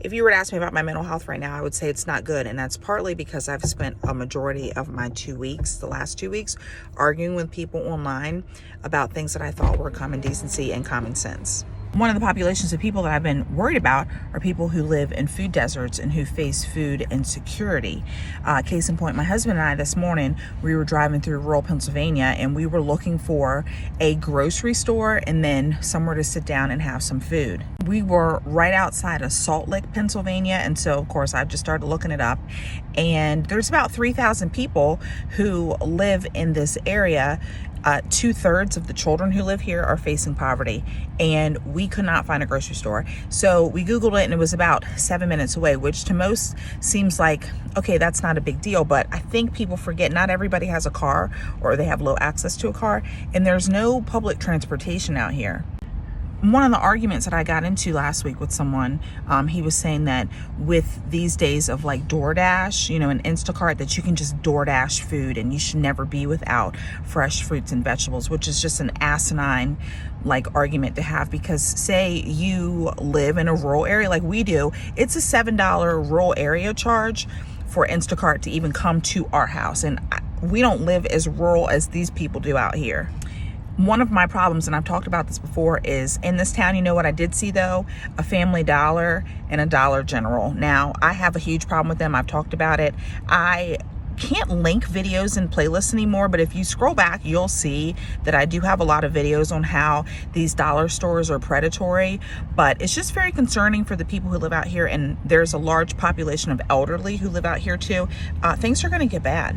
If you were to ask me about my mental health right now, I would say it's not good. And that's partly because I've spent a majority of my the last 2 weeks, arguing with people online about things that I thought were common decency and common sense. One of the populations of people that I've been worried about are people who live in food deserts and who face food insecurity. Case in point, my husband and I this morning, we were driving through rural Pennsylvania and we were looking for a grocery store and then somewhere to sit down and have some food. We were right outside of Salt Lake, Pennsylvania. And so, of course, I've just started looking it up. And there's about 3,000 people who live in this area. 2/3 of the children who live here are facing poverty, and we could not find a grocery store. So we Googled it and it was about 7 minutes away, which to most seems like, okay, that's not a big deal. But I think people forget not everybody has a car or they have low access to a car, and there's no public transportation out here. One of the arguments that I got into last week with someone, he was saying that with these days of like DoorDash, and Instacart, that you can just DoorDash food and you should never be without fresh fruits and vegetables, which is just an asinine argument to have, because say you live in a rural area like we do, it's a $7 rural area charge for Instacart to even come to our house. And we don't live as rural as these people do out here. One of my problems, and I've talked about this before, is in this town, you know what I did see though? A Family Dollar and a Dollar General. Now, I have a huge problem with them. I've talked about it. I can't link videos and playlists anymore, but if you scroll back, you'll see that I do have a lot of videos on how these dollar stores are predatory. But it's just very concerning for the people who live out here, and there's a large population of elderly who live out here too. Things are going to get bad.